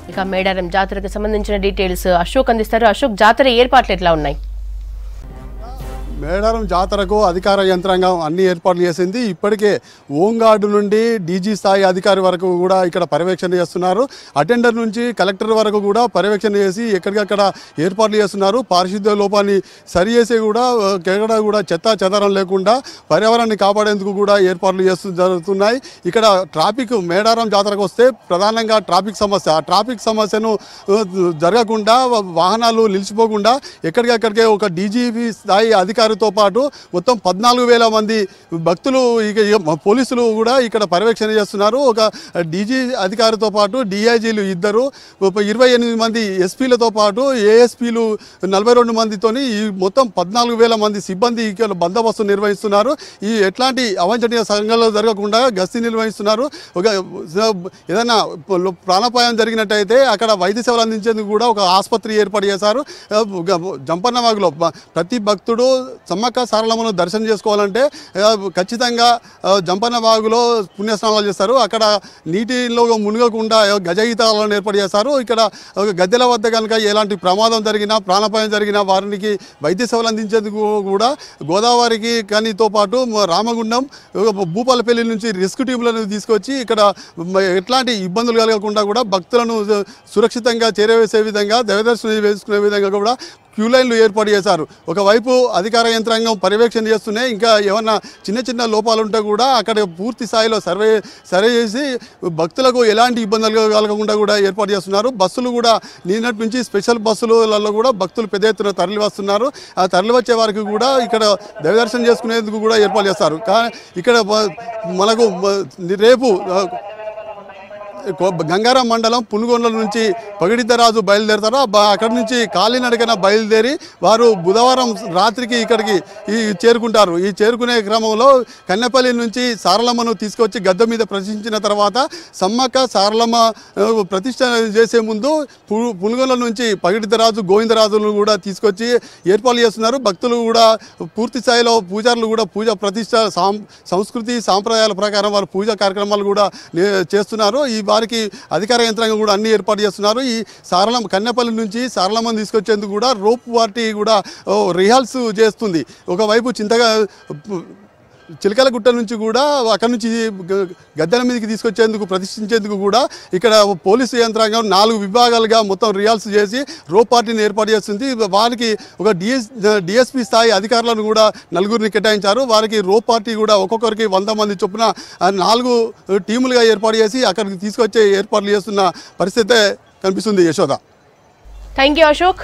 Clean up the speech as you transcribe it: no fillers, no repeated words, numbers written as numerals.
ఇక మేడారం జాతరకు సంబంధించిన డీటెయిల్స్ అశోక్ అందిస్తారు. అశోక్, జాతర ఏర్పాట్లు ఎట్లా ఉన్నాయి? మేడారం జాతరకు అధికార యంత్రాంగం అన్ని ఏర్పాట్లు చేసింది. ఇప్పటికే హోంగార్డు నుండి డీజీ స్థాయి అధికారి వరకు కూడా ఇక్కడ పర్యవేక్షణ చేస్తున్నారు. అటెండర్ నుంచి కలెక్టర్ వరకు కూడా పర్యవేక్షణ చేసి ఎక్కడికక్కడ ఏర్పాట్లు చేస్తున్నారు. పారిశుద్ధ్య లోపాన్ని సరి చేసి కూడా ఎక్కడ కూడా చెత్త చెదారం లేకుండా పర్యావరణాన్ని కాపాడేందుకు కూడా ఏర్పాట్లు జరుగుతున్నాయి. ఇక్కడ ట్రాఫిక్ మేడారం జాతరకు వస్తే ప్రధానంగా ట్రాఫిక్ సమస్య, ఆ ట్రాఫిక్ సమస్యను జరగకుండా వాహనాలు నిలిచిపోకుండా ఎక్కడికక్కడికే ఒక డీజీపీ స్థాయి అధికారితో పాటు మొత్తం 14,000 మంది భక్తులు పోలీసులు కూడా ఇక్కడ పర్యవేక్షణ చేస్తున్నారు. ఒక డీజీ అధికారితో పాటు డిఐజీలు 2, 28 మంది ఎస్పీలతో పాటు ఏఎస్పీలు 42 మందితోని ఈ మొత్తం 14,000 మంది సిబ్బంది ఇక్కడ బందోబస్తు నిర్వహిస్తున్నారు. ఈ ఎట్లాంటి అవాంఛనీయ సంఘటనలు జరగకుండా గస్తీ నిర్వహిస్తున్నారు. ఒక ఏదైనా ప్రాణాపాయం జరిగినట్టయితే అక్కడ వైద్య సేవలు అందించేందుకు కూడా ఒక ఆసుపత్రి ఏర్పాటు చేశారు. జంపన్నవాగులో ప్రతి భక్తుడు సమ్మక్క సారలమ్మను దర్శనం చేసుకోవాలంటే ఖచ్చితంగా జంపన్నవాగులో పుణ్యస్నానాలు చేస్తారు. అక్కడ నీటిలో మునగకుండా గజయితాలను ఏర్పాటు చేస్తారు. ఇక్కడ గద్దెల వద్ద కనుక ఎలాంటి ప్రమాదం జరిగినా ప్రాణాపాయం జరిగినా వారికి వైద్య సేవలు అందించేందుకు కూడా గోదావరికి కనితో పాటు రామగుండం భూపాలపల్లి నుంచి రెస్క్యూ టీంలను తీసుకొచ్చి ఇక్కడ ఎట్లాంటి ఇబ్బందులు కలగకుండా కూడా భక్తులను సురక్షితంగా చేరవేసే విధంగా దైవదర్శనం వేసుకునే విధంగా కూడా క్యూ లైన్లు ఏర్పాటు చేశారు. ఒకవైపు అధికార యంత్రాంగం పర్యవేక్షణ చేస్తున్నాయి. ఇంకా ఏమన్నా చిన్న చిన్న లోపాలు ఉంటే కూడా అక్కడ పూర్తి స్థాయిలో సర్వే చేసి భక్తులకు ఎలాంటి ఇబ్బందులు కలగకుండా కూడా ఏర్పాటు చేస్తున్నారు. బస్సులు కూడా నిన్నటి నుంచి స్పెషల్ బస్సులలో కూడా భక్తులు పెద్ద ఎత్తున తరలి వస్తున్నారు. ఆ తరలి వచ్చే వారికి కూడా ఇక్కడ దైవదర్శనం చేసుకునేందుకు కూడా ఏర్పాటు చేస్తారు. కానీ ఇక్కడ మనకు రేపు గంగారం మండలం పునుగొండల నుంచి పగిడిద్దరాజు బయలుదేరతారు. అక్కడి నుంచి కాలినడకన బయలుదేరి వారు బుధవారం రాత్రికి ఇక్కడికి చేరుకుంటారు. ఈ చేరుకునే క్రమంలో కన్నెపల్లి నుంచి సారలమ్మను తీసుకొచ్చి గద్దె మీద ప్రతిష్ఠించిన తర్వాత సమ్మక్క సారలమ్మ ప్రతిష్ఠ చేసే ముందు పునుగొండల నుంచి పగిడిద్దరాజు గోవిందరాజులను కూడా తీసుకొచ్చి ఏర్పాట్లు చేస్తున్నారు. భక్తులు కూడా పూర్తి స్థాయిలో పూజారులు కూడా పూజ ప్రతిష్ట సంస్కృతి సాంప్రదాయాల ప్రకారం వారు పూజా కార్యక్రమాలు కూడా చేస్తున్నారు. ఈ వారికి అధికార యంత్రాంగం కూడా అన్ని ఏర్పాటు చేస్తున్నారు. ఈ సారలమ్మ కన్నెపల్లి నుంచి సారలమ్మను తీసుకొచ్చేందుకు కూడా రోప్ పార్టీ కూడా రిహార్సల్స్ చేస్తుంది. ఒకవైపు చిలకలగుట్ట నుంచి కూడా అక్కడి నుంచి గద్దెల మీదకి తీసుకొచ్చేందుకు ప్రతిష్ఠించేందుకు కూడా ఇక్కడ పోలీసు యంత్రాంగం 4 విభాగాలుగా మొత్తం రిహార్సల్ చేసి రోప్ పార్టీని ఏర్పాటు చేస్తుంది. వారికి ఒక డిఎస్పీ స్థాయి అధికారులను కూడా 4 కేటాయించారు. వారికి రోప్ పార్టీ కూడా ఒక్కొక్కరికి 100 మంది చొప్పున 4 టీములుగా ఏర్పాటు చేసి అక్కడికి తీసుకొచ్చే ఏర్పాట్లు చేస్తున్న పరిస్థితే కనిపిస్తుంది. యశోద. Thank you Ashok.